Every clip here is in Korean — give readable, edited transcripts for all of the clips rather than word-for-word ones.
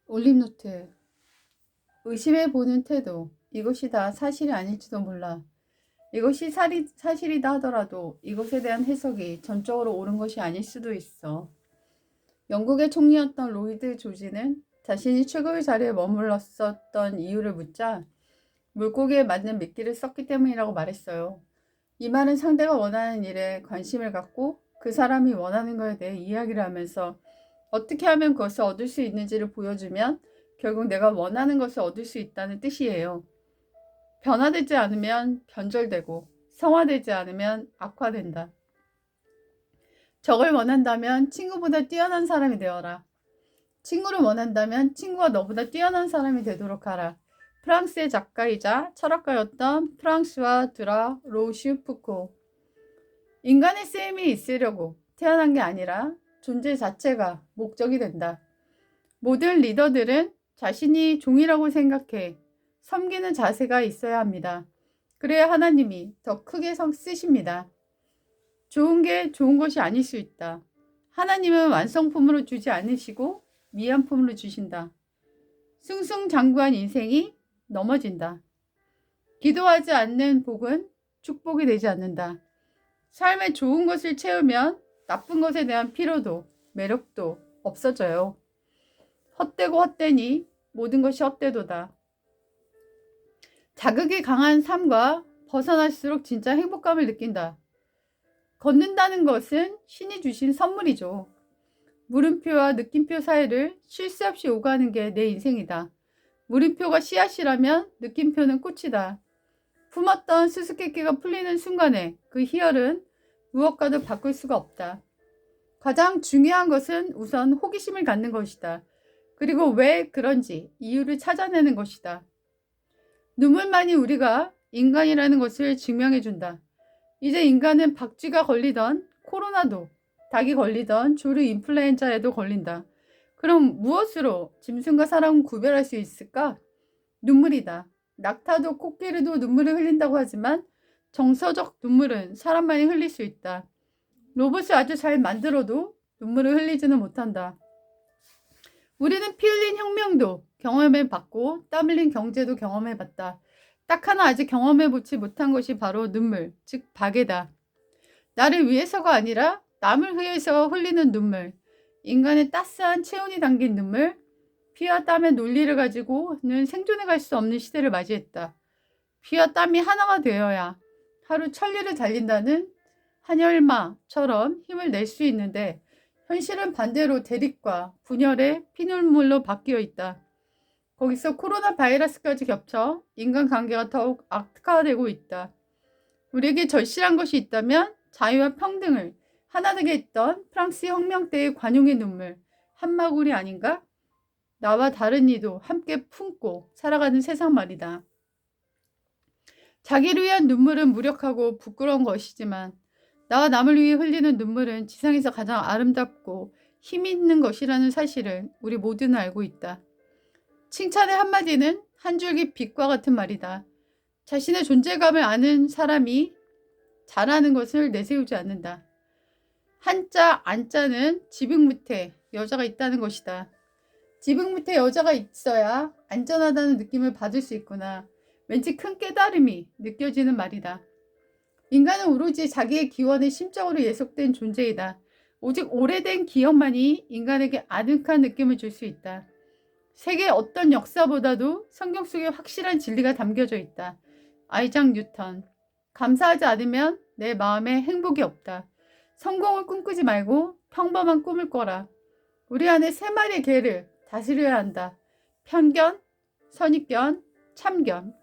올림노트. 의심해보는 태도. 이것이 다 사실이 아닐지도 몰라. 이것이 사실이다 하더라도 이것에 대한 해석이 전적으로 옳은 것이 아닐 수도 있어. 영국의 총리였던 로이드 조지는 자신이 최고의 자리에 머물렀었던 이유를 묻자 물고기에 맞는 미끼를 썼기 때문이라고 말했어요. 이 말은 상대가 원하는 일에 관심을 갖고 그 사람이 원하는 것에 대해 이야기를 하면서 어떻게 하면 그것을 얻을 수 있는지를 보여주면 결국 내가 원하는 것을 얻을 수 있다는 뜻이에요. 변화되지 않으면 변절되고 성화되지 않으면 악화된다. 적을 원한다면 친구보다 뛰어난 사람이 되어라. 친구를 원한다면 친구가 너보다 뛰어난 사람이 되도록 하라. 프랑스의 작가이자 철학가였던 프랑스와 드라 로슈프코. 인간의 쓰임이 있으려고 태어난 게 아니라 존재 자체가 목적이 된다. 모든 리더들은 자신이 종이라고 생각해 섬기는 자세가 있어야 합니다. 그래야 하나님이 더 크게 쓰십니다. 좋은 게 좋은 것이 아닐 수 있다. 하나님은 완성품으로 주지 않으시고 미완품으로 주신다. 승승장구한 인생이 넘어진다. 기도하지 않는 복은 축복이 되지 않는다. 삶에 좋은 것을 채우면 나쁜 것에 대한 피로도 매력도 없어져요. 헛되고 헛되니 모든 것이 헛되도다. 자극이 강한 삶과 벗어날수록 진짜 행복감을 느낀다. 걷는다는 것은 신이 주신 선물이죠. 물음표와 느낌표 사이를 쉴 새 없이 오가는 게 내 인생이다. 물음표가 씨앗이라면 느낌표는 꽃이다. 품었던 수수께끼가 풀리는 순간에 그 희열은 무엇과도 바꿀 수가 없다. 가장 중요한 것은 우선 호기심을 갖는 것이다. 그리고 왜 그런지 이유를 찾아내는 것이다. 눈물만이 우리가 인간이라는 것을 증명해준다. 이제 인간은 박쥐가 걸리던 코로나도, 닭이 걸리던 조류 인플루엔자에도 걸린다. 그럼 무엇으로 짐승과 사람은 구별할 수 있을까? 눈물이다. 낙타도 코끼리도 눈물을 흘린다고 하지만 정서적 눈물은 사람만이 흘릴 수 있다. 로봇을 아주 잘 만들어도 눈물을 흘리지는 못한다. 우리는 피 흘린 혁명도 경험해봤고 땀 흘린 경제도 경험해봤다. 딱 하나 아직 경험해보지 못한 것이 바로 눈물, 즉 박애다. 나를 위해서가 아니라 남을 위해서 흘리는 눈물, 인간의 따스한 체온이 담긴 눈물, 피와 땀의 논리를 가지고는 생존해 갈 수 없는 시대를 맞이했다. 피와 땀이 하나가 되어야 하루 천리를 달린다는 한혈마처럼 힘을 낼 수 있는데 현실은 반대로 대립과 분열의 피눈물로 바뀌어 있다. 거기서 코로나 바이러스까지 겹쳐 인간관계가 더욱 악화되고 있다. 우리에게 절실한 것이 있다면 자유와 평등을 하나되게 했던 프랑스 혁명 때의 관용의 눈물, 한마구리 아닌가? 나와 다른 이도 함께 품고 살아가는 세상 말이다. 자기를 위한 눈물은 무력하고 부끄러운 것이지만 나와 남을 위해 흘리는 눈물은 지상에서 가장 아름답고 힘 있는 것이라는 사실을 우리 모두는 알고 있다. 칭찬의 한마디는 한 줄기 빛과 같은 말이다. 자신의 존재감을 아는 사람이 잘하는 것을 내세우지 않는다. 한자 안자는 지붕 밑에 여자가 있다는 것이다. 지붕 밑에 여자가 있어야 안전하다는 느낌을 받을 수 있구나. 왠지 큰 깨달음이 느껴지는 말이다. 인간은 오로지 자기의 기원에 심적으로 예속된 존재이다. 오직 오래된 기억만이 인간에게 아늑한 느낌을 줄 수 있다. 세계 어떤 역사보다도 성경 속에 확실한 진리가 담겨져 있다. 아이작 뉴턴. 감사하지 않으면 내 마음에 행복이 없다. 성공을 꿈꾸지 말고 평범한 꿈을 꿔라. 우리 안에 세 마리의 개를 다스려야 한다. 편견, 선입견, 참견.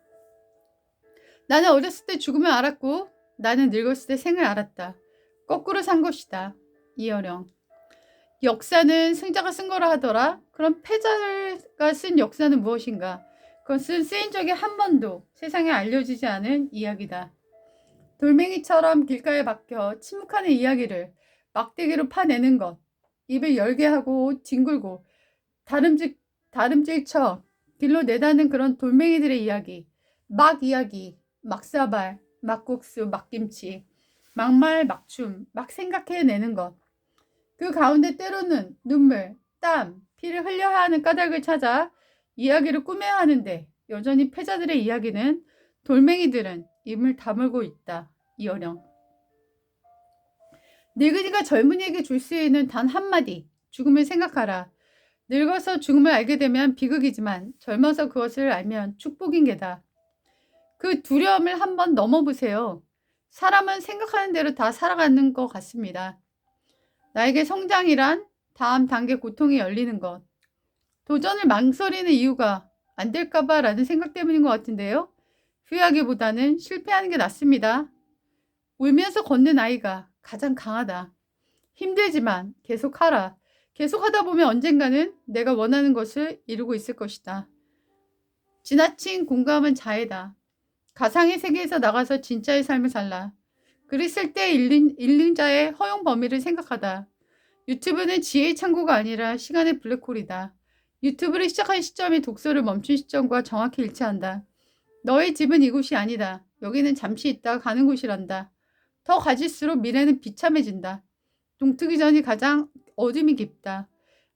나는 어렸을 때 죽음을 알았고 나는 늙었을 때 생을 알았다. 거꾸로 산 것이다. 이어령. 역사는 승자가 쓴 거라 하더라. 그럼 패자가 쓴 역사는 무엇인가? 그것은 쓰인 적이 한 번도 세상에 알려지지 않은 이야기다. 돌멩이처럼 길가에 박혀 침묵하는 이야기를 막대기로 파내는 것. 입을 열게 하고 뒹굴고 다름질쳐 길로 내다는 그런 돌멩이들의 이야기. 막 이야기, 막사발, 막국수, 막김치, 막말, 막춤, 막 생각해내는 것. 그 가운데 때로는 눈물, 땀, 피를 흘려야 하는 까닭을 찾아 이야기를 꾸며야 하는데 여전히 패자들의 이야기는 돌멩이들은 입을 다물고 있다. 이어령. 늙은이가 젊은이에게 줄 수 있는 단 한마디. 죽음을 생각하라. 늙어서 죽음을 알게 되면 비극이지만 젊어서 그것을 알면 축복인 게다. 그 두려움을 한번 넘어보세요. 사람은 생각하는 대로 다 살아가는 것 같습니다. 나에게 성장이란 다음 단계 고통이 열리는 것. 도전을 망설이는 이유가 안 될까봐 라는 생각 때문인 것 같은데요. 후회하기보다는 실패하는 게 낫습니다. 울면서 걷는 아이가 가장 강하다. 힘들지만 계속하라. 계속하다 보면 언젠가는 내가 원하는 것을 이루고 있을 것이다. 지나친 공감은 자해다. 가상의 세계에서 나가서 진짜의 삶을 살라. 글을 쓸 때 읽는 자의 허용 범위를 생각하다. 유튜브는 지혜의 창고가 아니라 시간의 블랙홀이다. 유튜브를 시작한 시점이 독서를 멈춘 시점과 정확히 일치한다. 너의 집은 이곳이 아니다. 여기는 잠시 있다 가는 곳이란다. 더 가질수록 미래는 비참해진다. 동트기 전이 가장 어둠이 깊다.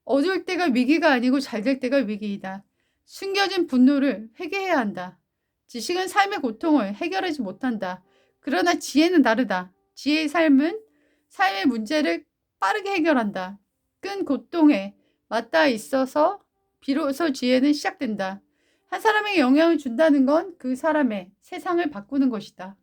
어두울 때가 위기가 아니고 잘 될 때가 위기이다. 숨겨진 분노를 회개해야 한다. 지식은 삶의 고통을 해결하지 못한다. 그러나 지혜는 다르다. 지혜의 삶은 삶의 문제를 빠르게 해결한다. 끈 고통에 맞닿아 있어서 비로소 지혜는 시작된다. 한 사람에게 영향을 준다는 건 그 사람의 세상을 바꾸는 것이다.